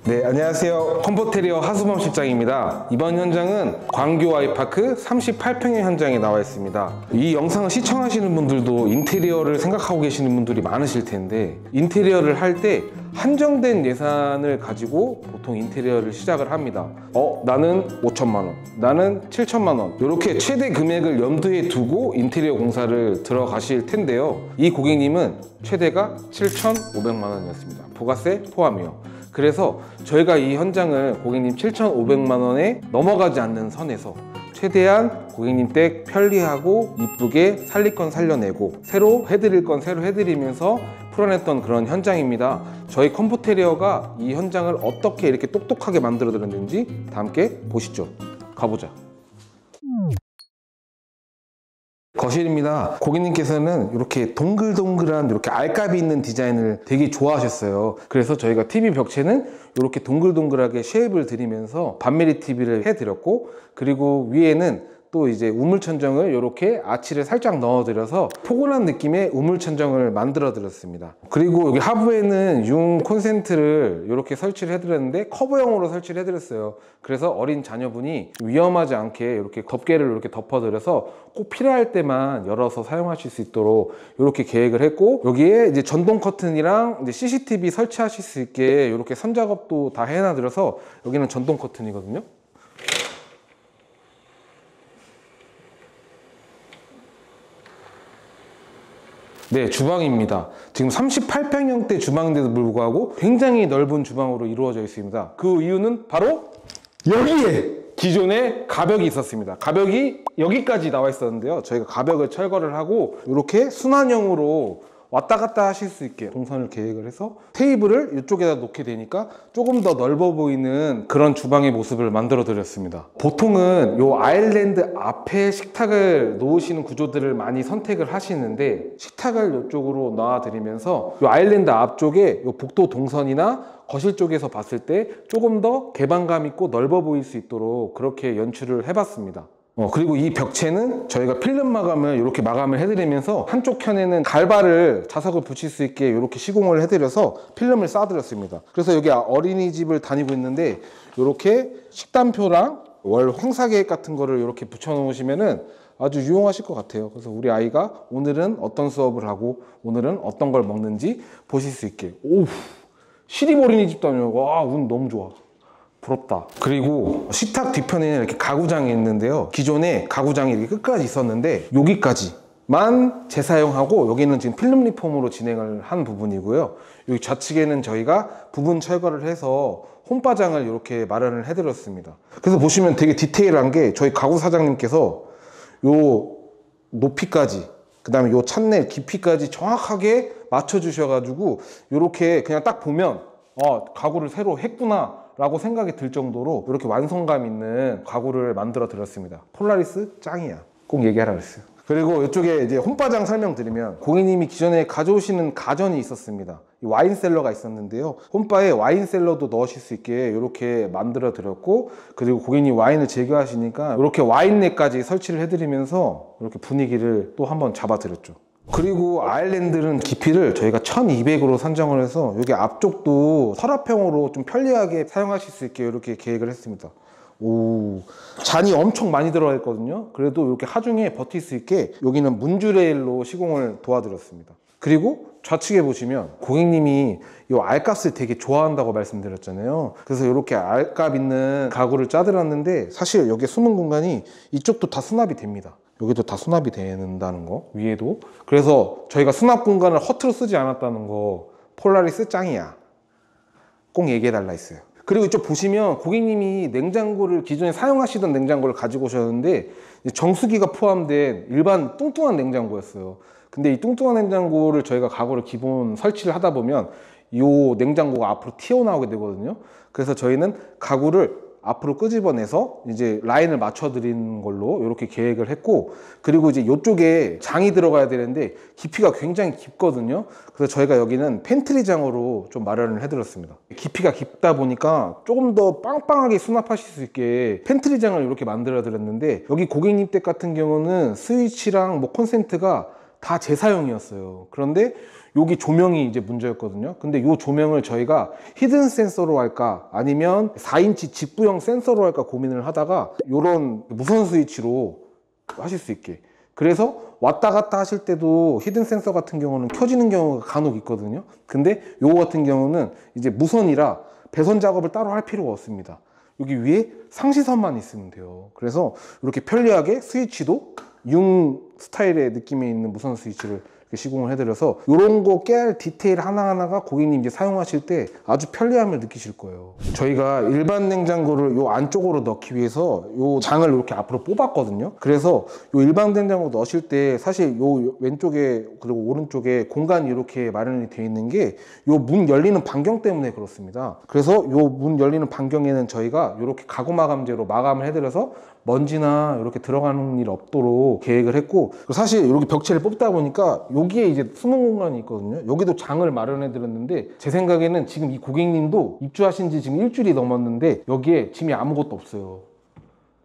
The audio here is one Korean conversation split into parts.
네, 안녕하세요. 컴포테리어 하수범 실장입니다. 이번 현장은 광교 아이파크 38평의 현장에 나와 있습니다. 이 영상을 시청하시는 분들도 인테리어를 생각하고 계시는 분들이 많으실 텐데, 인테리어를 할 때 한정된 예산을 가지고 보통 인테리어를 시작을 합니다. 나는 5천만 원, 나는 7천만 원, 이렇게 최대 금액을 염두에 두고 인테리어 공사를 들어가실 텐데요. 이 고객님은 최대가 7,500만 원이었습니다. 부가세 포함이요. 그래서 저희가 이 현장을 고객님 7,500만 원에 넘어가지 않는 선에서 최대한 고객님 댁 편리하고 이쁘게 살릴 건 살려내고 새로 해드릴 건 새로 해드리면서 풀어냈던 그런 현장입니다. 저희 컴포테리어가 이 현장을 어떻게 이렇게 똑똑하게 만들어 드렸는지 다 함께 보시죠. 가보자. 거실입니다. 고객님께서는 이렇게 동글동글한 이렇게 알까비 있는 디자인을 되게 좋아하셨어요. 그래서 저희가 TV 벽체는 이렇게 동글동글하게 쉐입을 드리면서 반메리 TV를 해드렸고, 그리고 위에는 또 이제 우물천정을 이렇게 아치를 살짝 넣어드려서 포근한 느낌의 우물천정을 만들어 드렸습니다. 그리고 여기 하부에는 융 콘센트를 이렇게 설치를 해드렸는데 커브형으로 설치를 해드렸어요. 그래서 어린 자녀분이 위험하지 않게 이렇게 덮개를 이렇게 덮어드려서 꼭 필요할 때만 열어서 사용하실 수 있도록 이렇게 계획을 했고, 여기에 이제 전동 커튼이랑 이제 CCTV 설치하실 수 있게 이렇게 선작업도 다 해놔드려서 여기는 전동 커튼이거든요. 네, 주방입니다. 지금 38평형대 주방인데도 불구하고 굉장히 넓은 주방으로 이루어져 있습니다. 그 이유는 바로 여기에 기존에 가벽이 있었습니다. 가벽이 여기까지 나와 있었는데요. 저희가 가벽을 철거를 하고 이렇게 순환형으로 왔다 갔다 하실 수 있게 동선을 계획을 해서 테이블을 이쪽에다 놓게 되니까 조금 더 넓어 보이는 그런 주방의 모습을 만들어 드렸습니다. 보통은 이 아일랜드 앞에 식탁을 놓으시는 구조들을 많이 선택을 하시는데, 식탁을 이쪽으로 놔 드리면서 이 아일랜드 앞쪽에 이 복도 동선이나 거실 쪽에서 봤을 때 조금 더 개방감 있고 넓어 보일 수 있도록 그렇게 연출을 해봤습니다. 그리고 이 벽체는 저희가 필름 마감을 이렇게 마감을 해드리면서 한쪽 편에는 갈바를 자석을 붙일 수 있게 이렇게 시공을 해드려서 필름을 쌓아드렸습니다. 그래서 여기 어린이집을 다니고 있는데 이렇게 식단표랑 월 행사 계획 같은 거를 이렇게 붙여 놓으시면은 아주 유용하실 것 같아요. 그래서 우리 아이가 오늘은 어떤 수업을 하고 오늘은 어떤 걸 먹는지 보실 수 있게. 오우, 시립 어린이집 다녀요. 와, 운 너무 좋아. 부럽다. 그리고 식탁 뒤편에는 이렇게 가구장이 있는데요. 기존에 가구장이 이렇게 끝까지 있었는데 여기까지만 재사용하고 여기는 지금 필름 리폼으로 진행을 한 부분이고요. 여기 좌측에는 저희가 부분 철거를 해서 홈바장을 이렇게 마련을 해드렸습니다. 그래서 보시면 되게 디테일한 게 저희 가구 사장님께서 요 높이까지, 그 다음에 요 찬넬 깊이까지 정확하게 맞춰 주셔가지고 이렇게 그냥 딱 보면 가구를 새로 했구나 라고 생각이 들 정도로 이렇게 완성감 있는 가구를 만들어 드렸습니다. 폴라리스 짱이야. 꼭 얘기하라 그랬어요. 그리고 이쪽에 이제 홈바장 설명드리면, 고객님이 기존에 가져오시는 가전이 있었습니다. 와인 셀러가 있었는데요. 홈바에 와인 셀러도 넣으실 수 있게 이렇게 만들어 드렸고, 그리고 고객님 와인을 제교하시니까 이렇게 와인넷까지 설치를 해드리면서 이렇게 분위기를 또 한번 잡아 드렸죠. 그리고 아일랜드는 깊이를 저희가 1200으로 산정을 해서 여기 앞쪽도 서랍형으로 좀 편리하게 사용하실 수 있게 이렇게 계획을 했습니다. 오, 잔이 엄청 많이 들어가 있거든요. 그래도 이렇게 하중에 버틸 수 있게 여기는 문주레일로 시공을 도와드렸습니다. 그리고 좌측에 보시면 고객님이 이 알값을 되게 좋아한다고 말씀드렸잖아요. 그래서 이렇게 알값 있는 가구를 짜드렸는데, 사실 여기 숨은 공간이 이쪽도 다 수납이 됩니다. 여기도 다 수납이 된다는 거, 위에도. 그래서 저희가 수납 공간을 허투루 쓰지 않았다는 거, 폴라리스 짱이야. 꼭 얘기해달라 했어요. 그리고 이쪽 보시면 고객님이 냉장고를, 기존에 사용하시던 냉장고를 가지고 오셨는데 정수기가 포함된 일반 뚱뚱한 냉장고였어요. 근데 이 뚱뚱한 냉장고를 저희가 가구를 기본 설치를 하다 보면 이 냉장고가 앞으로 튀어나오게 되거든요. 그래서 저희는 가구를 앞으로 끄집어내서 이제 라인을 맞춰 드리는 걸로 이렇게 계획을 했고, 그리고 이제 이쪽에 장이 들어가야 되는데 깊이가 굉장히 깊거든요. 그래서 저희가 여기는 팬트리장으로 좀 마련을 해드렸습니다. 깊이가 깊다 보니까 조금 더 빵빵하게 수납하실 수 있게 팬트리장을 이렇게 만들어 드렸는데, 여기 고객님 댁 같은 경우는 스위치랑 콘센트가 다 재사용이었어요. 그런데 여기 조명이 이제 문제였거든요. 근데 이 조명을 저희가 히든 센서로 할까 아니면 4인치 직구형 센서로 할까 고민을 하다가 이런 무선 스위치로 하실 수 있게, 그래서 왔다 갔다 하실 때도 히든 센서 같은 경우는 켜지는 경우가 간혹 있거든요. 근데 요거 같은 경우는 이제 무선이라 배선 작업을 따로 할 필요가 없습니다. 여기 위에 상시선만 있으면 돼요. 그래서 이렇게 편리하게 스위치도 융 스타일의 느낌이 있는 무선 스위치를 이렇게 시공을 해드려서 이런 거 깨알 디테일 하나하나가 고객님 이제 사용하실 때 아주 편리함을 느끼실 거예요. 저희가 일반 냉장고를 요 안쪽으로 넣기 위해서 요 장을 이렇게 앞으로 뽑았거든요. 그래서 요 일반 냉장고 넣으실 때 사실 요 왼쪽에 그리고 오른쪽에 공간이 이렇게 마련이 되어 있는 게 요 문 열리는 반경 때문에 그렇습니다. 그래서 요 문 열리는 반경에는 저희가 이렇게 가구 마감재로 마감을 해드려서 먼지나 이렇게 들어가는 일 없도록 계획을 했고, 사실 이렇게 벽체를 뽑다 보니까 여기에 이제 숨은 공간이 있거든요. 여기도 장을 마련해 드렸는데 제 생각에는 지금 이 고객님도 입주하신 지 지금 일주일이 넘었는데 여기에 짐이 아무것도 없어요.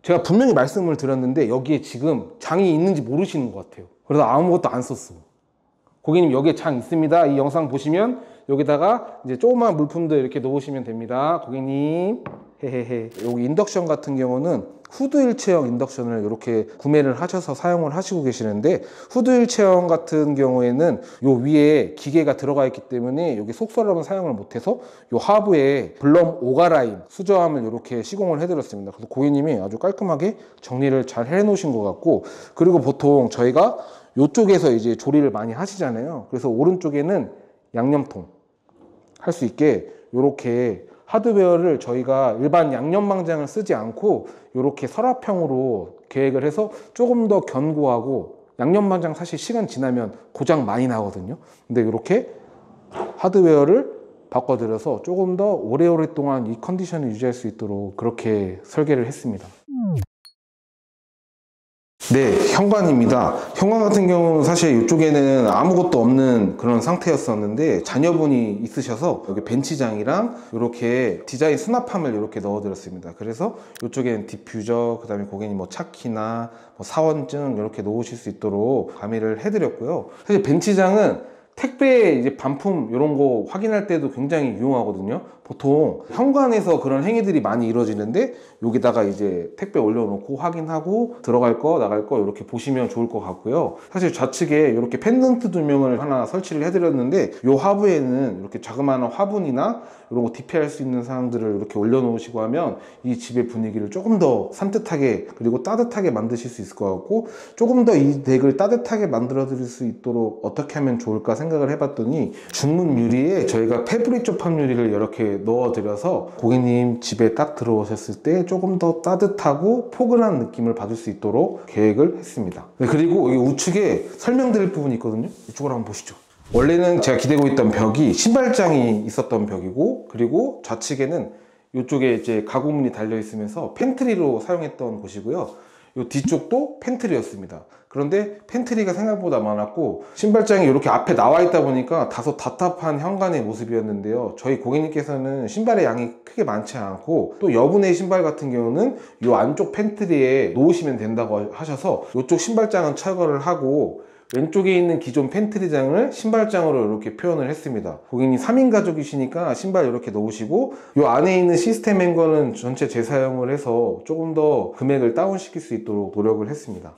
제가 분명히 말씀을 드렸는데 여기에 지금 장이 있는지 모르시는 것 같아요. 그래서 아무것도 안 썼어. 고객님 여기에 장 있습니다. 이 영상 보시면 여기다가 이제 조그만 물품들 이렇게 놓으시면 됩니다. 고객님 헤헤헤. 여기 인덕션 같은 경우는 후드 일체형 인덕션을 이렇게 구매를 하셔서 사용을 하시고 계시는데, 후드 일체형 같은 경우에는 요 위에 기계가 들어가 있기 때문에 여기 속설함은 사용을 못해서 요 하부에 블럼 오가라인 수저함을 이렇게 시공을 해드렸습니다. 그래서 고객님이 아주 깔끔하게 정리를 잘 해놓으신 것 같고, 그리고 보통 저희가 이쪽에서 이제 조리를 많이 하시잖아요. 그래서 오른쪽에는 양념통 할 수 있게 이렇게 하드웨어를 저희가 일반 양념망장을 쓰지 않고 이렇게 서랍형으로 계획을 해서 조금 더 견고하고, 양념망장 사실 시간 지나면 고장 많이 나거든요. 근데 이렇게 하드웨어를 바꿔드려서 조금 더 오래오랫동안 이 컨디션을 유지할 수 있도록 그렇게 설계를 했습니다. 네, 현관입니다. 현관 같은 경우는 사실 이쪽에는 아무것도 없는 그런 상태였었는데 자녀분이 있으셔서 여기 벤치장이랑 이렇게 디자인 수납함을 이렇게 넣어드렸습니다. 그래서 이쪽에는 디퓨저, 그 다음에 고객님 뭐 차키나 뭐 사원증 이렇게 놓으실 수 있도록 가미를 해드렸고요. 사실 벤치장은 택배 이제 반품 이런 거 확인할 때도 굉장히 유용하거든요. 보통 현관에서 그런 행위들이 많이 이루어지는데 여기다가 이제 택배 올려놓고 확인하고 들어갈 거 나갈 거 이렇게 보시면 좋을 것 같고요. 사실 좌측에 이렇게 펜던트 조명을 하나 설치를 해드렸는데 이 하부에는 이렇게 자그마한 화분이나 이런 거 디피할 수 있는 사항들을 이렇게 올려놓으시고 하면 이 집의 분위기를 조금 더 산뜻하게 그리고 따뜻하게 만드실 수 있을 것 같고, 조금 더 이 댁을 따뜻하게 만들어 드릴 수 있도록 어떻게 하면 좋을까 생각을 해봤더니 중문 유리에 저희가 패브릭 접합 유리를 이렇게 넣어드려서 고객님 집에 딱 들어오셨을 때 조금 더 따뜻하고 포근한 느낌을 받을 수 있도록 계획을 했습니다. 네, 그리고 여기 우측에 설명드릴 부분이 있거든요. 이쪽으로 한번 보시죠. 원래는 제가 기대고 있던 벽이 신발장이 있었던 벽이고, 그리고 좌측에는 이쪽에 이제 가구문이 달려 있으면서 팬트리로 사용했던 곳이고요. 이 뒤쪽도 팬트리였습니다. 그런데 팬트리가 생각보다 많았고 신발장이 이렇게 앞에 나와 있다 보니까 다소 답답한 현관의 모습이었는데요. 저희 고객님께서는 신발의 양이 크게 많지 않고 또 여분의 신발 같은 경우는 이 안쪽 팬트리에 놓으시면 된다고 하셔서 이쪽 신발장은 철거를 하고 왼쪽에 있는 기존 팬트리장을 신발장으로 이렇게 표현을 했습니다. 고객님 3인 가족이시니까 신발 이렇게 놓으시고, 이 안에 있는 시스템 행거는 전체 재사용을 해서 조금 더 금액을 다운시킬 수 있도록 노력을 했습니다.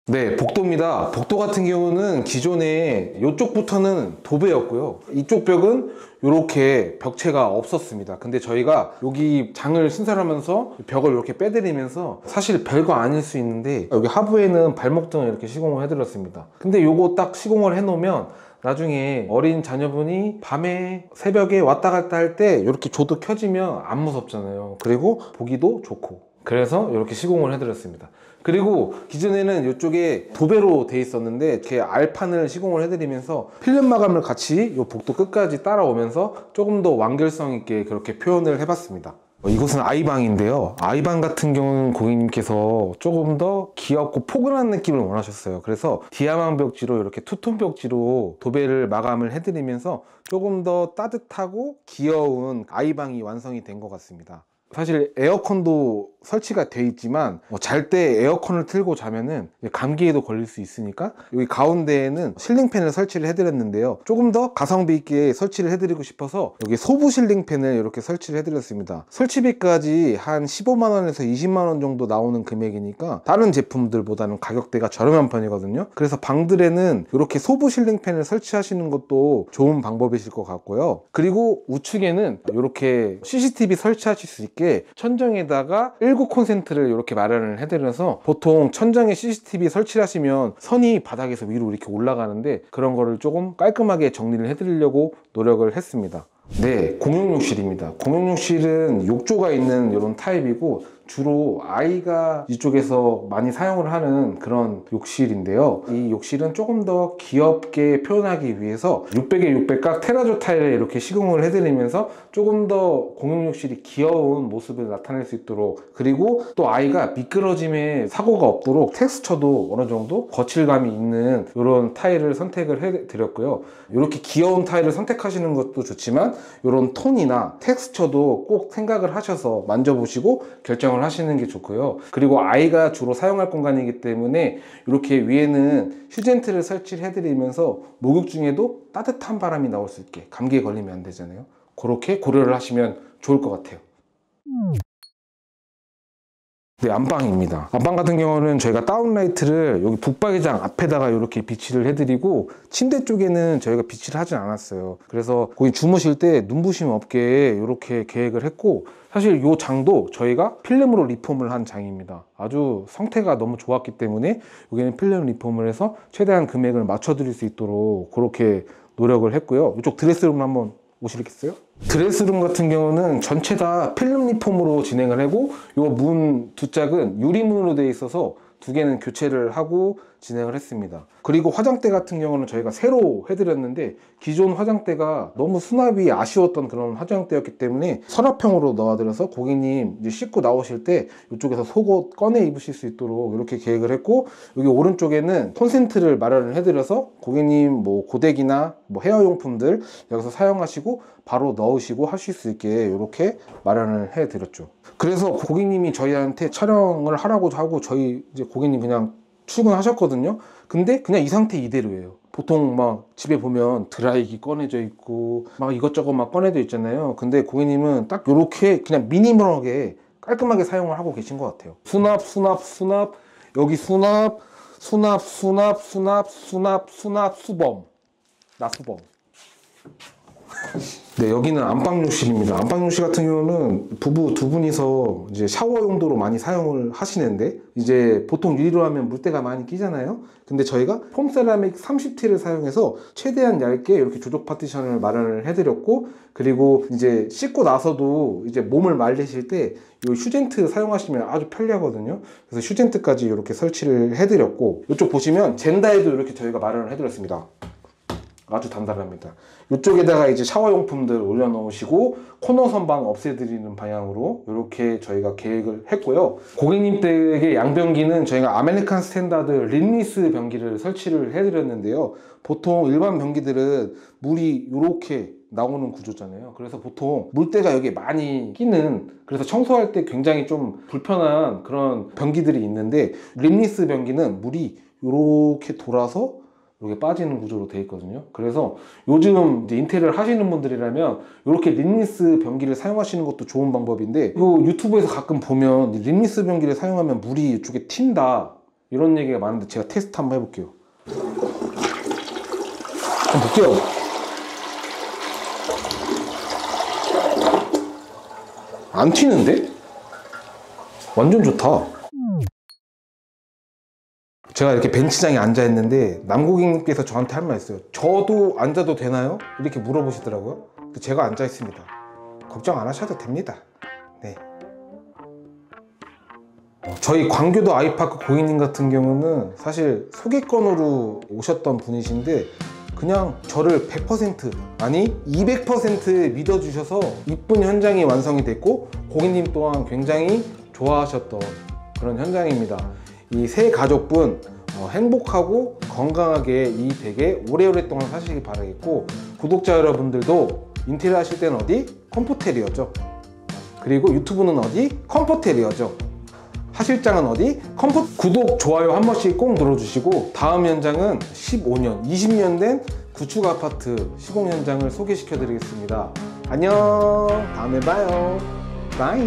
네, 복도입니다. 복도 같은 경우는 기존에 이쪽부터는 도배였고요. 이쪽 벽은 이렇게 벽체가 없었습니다. 근데 저희가 여기 장을 신설하면서 벽을 이렇게 빼드리면서 사실 별거 아닐 수 있는데 여기 하부에는 발목등을 이렇게 시공을 해드렸습니다. 근데 요거 딱 시공을 해놓으면 나중에 어린 자녀분이 밤에 새벽에 왔다 갔다 할 때 이렇게 조도 켜지면 안 무섭잖아요. 그리고 보기도 좋고, 그래서 이렇게 시공을 해드렸습니다. 그리고 기존에는 이쪽에 도배로 돼 있었는데 이렇게 알판을 시공을 해드리면서 필름 마감을 같이 이 복도 끝까지 따라오면서 조금 더 완결성 있게 그렇게 표현을 해봤습니다. 이곳은 아이방인데요. 아이방 같은 경우는 고객님께서 조금 더 귀엽고 포근한 느낌을 원하셨어요. 그래서 디아망 벽지로 이렇게 투톤 벽지로 도배를 마감을 해드리면서 조금 더 따뜻하고 귀여운 아이방이 완성이 된 것 같습니다. 사실 에어컨도 설치가 돼 있지만 잘 때 에어컨을 틀고 자면은 감기에도 걸릴 수 있으니까 여기 가운데에는 실링팬을 설치를 해드렸는데요. 조금 더 가성비 있게 설치를 해드리고 싶어서 여기 소부 실링팬을 이렇게 설치를 해드렸습니다. 설치비까지 한 15만원에서 20만원 정도 나오는 금액이니까 다른 제품들보다는 가격대가 저렴한 편이거든요. 그래서 방들에는 이렇게 소부 실링팬을 설치하시는 것도 좋은 방법이실 것 같고요. 그리고 우측에는 이렇게 CCTV 설치하실 수 있게 천정에다가 19 콘센트를 이렇게 마련을 해드려서 보통 천장에 CCTV 설치를 하시면 선이 바닥에서 위로 이렇게 올라가는데 그런 거를 조금 깔끔하게 정리를 해드리려고 노력을 했습니다. 네, 공용욕실입니다. 공용욕실은 욕조가 있는 이런 타입이고 주로 아이가 이쪽에서 많이 사용을 하는 그런 욕실인데요. 이 욕실은 조금 더 귀엽게 표현하기 위해서 600에 600각 테라조 타일을 이렇게 시공을 해드리면서 조금 더 공용욕실이 귀여운 모습을 나타낼 수 있도록, 그리고 또 아이가 미끄러짐에 사고가 없도록 텍스처도 어느 정도 거칠감이 있는 이런 타일을 선택을 해드렸고요. 이렇게 귀여운 타일을 선택하시는 것도 좋지만 이런 톤이나 텍스처도 꼭 생각을 하셔서 만져보시고 결정을 하시는 게 좋고요. 그리고 아이가 주로 사용할 공간이기 때문에 이렇게 위에는 휴젠트를 설치를 해드리면서 목욕 중에도 따뜻한 바람이 나올 수 있게, 감기에 걸리면 안 되잖아요. 그렇게 고려를 하시면 좋을 것 같아요. 네, 안방입니다. 안방 같은 경우는 저희가 다운라이트를 여기 북박이장 앞에다가 이렇게 비치를 해드리고 침대 쪽에는 저희가 비치를 하진 않았어요. 그래서 거기 주무실 때 눈부심 없게 이렇게 계획을 했고, 사실 이 장도 저희가 필름으로 리폼을 한 장입니다. 아주 성태가 너무 좋았기 때문에 여기는 필름 리폼을 해서 최대한 금액을 맞춰드릴 수 있도록 그렇게 노력을 했고요. 이쪽 드레스룸 한번 오시겠어요? 드레스룸 같은 경우는 전체 다 필름 리폼으로 진행을 하고, 이 문 두 짝은 유리문으로 되어 있어서 두 개는 교체를 하고 진행을 했습니다. 그리고 화장대 같은 경우는 저희가 새로 해드렸는데 기존 화장대가 너무 수납이 아쉬웠던 그런 화장대였기 때문에 서랍형으로 넣어드려서 고객님 이제 씻고 나오실 때 이쪽에서 속옷 꺼내 입으실 수 있도록 이렇게 계획을 했고, 여기 오른쪽에는 콘센트를 마련을 해드려서 고객님 뭐 고데기나 뭐 헤어용품들 여기서 사용하시고 바로 넣으시고 하실 수 있게 이렇게 마련을 해드렸죠. 그래서 고객님이 저희한테 촬영을 하라고 하고 저희 이제 고객님 그냥 출근하셨거든요. 근데 그냥 이 상태 이대로예요. 보통 막 집에 보면 드라이기 꺼내져 있고 막 이것저것 막 꺼내져 있잖아요. 근데 고객님은 딱 이렇게 그냥 미니멀하게 깔끔하게 사용을 하고 계신 것 같아요. 수납, 여기 수납, 수범. 나 수범. 네, 여기는 안방욕실입니다. 안방욕실 같은 경우는 부부 두 분이서 이제 샤워 용도로 많이 사용을 하시는데, 이제 보통 유리로 하면 물때가 많이 끼잖아요. 근데 저희가 폼세라믹 30T를 사용해서 최대한 얇게 이렇게 조적 파티션을 마련을 해드렸고, 그리고 이제 씻고 나서도 이제 몸을 말리실 때 이 휴젠트 사용하시면 아주 편리하거든요. 그래서 휴젠트까지 이렇게 설치를 해드렸고, 이쪽 보시면 젠다에도 이렇게 저희가 마련을 해드렸습니다. 아주 단단합니다. 이쪽에다가 이제 샤워용품들 올려놓으시고 코너 선반 없애드리는 방향으로 이렇게 저희가 계획을 했고요. 고객님 댁의 양변기는 저희가 아메리칸 스탠다드 린리스 변기를 설치를 해드렸는데요. 보통 일반 변기들은 물이 이렇게 나오는 구조잖아요. 그래서 보통 물때가 여기 많이 끼는, 그래서 청소할 때 굉장히 좀 불편한 그런 변기들이 있는데, 린리스 변기는 물이 이렇게 돌아서 이렇게 빠지는 구조로 되어 있거든요. 그래서 요즘 이제 인테리어를 하시는 분들이라면 이렇게 린리스 변기를 사용하시는 것도 좋은 방법인데, 그리고 유튜브에서 가끔 보면 린리스 변기를 사용하면 물이 이쪽에 튄다 이런 얘기가 많은데 제가 테스트 한번 해볼게요. 한번 볼게요. 안 튀는데? 완전 좋다. 제가 이렇게 벤치장에 앉아 있는데 남고객님께서 저한테 할 말 있어요. 저도 앉아도 되나요? 이렇게 물어보시더라고요. 근데 제가 앉아 있습니다. 걱정 안 하셔도 됩니다. 네. 저희 광교도 아이파크 고객님 같은 경우는 사실 소개권으로 오셨던 분이신데 그냥 저를 100% 아니 200% 믿어주셔서 이쁜 현장이 완성이 됐고, 고객님 또한 굉장히 좋아하셨던 그런 현장입니다. 이 세 가족분 행복하고 건강하게 이 댁에 오래오래 동안 사시길 바라겠고, 구독자 여러분들도 인테리어 하실 때는 어디? 컴포텔이었죠. 그리고 유튜브는 어디? 컴포테리어죠. 하실장은 어디? 구독, 좋아요 한 번씩 꼭 눌러주시고, 다음 현장은 15년, 20년 된 구축 아파트 시공 현장을 소개시켜 드리겠습니다. 안녕, 다음에 봐요. 바이.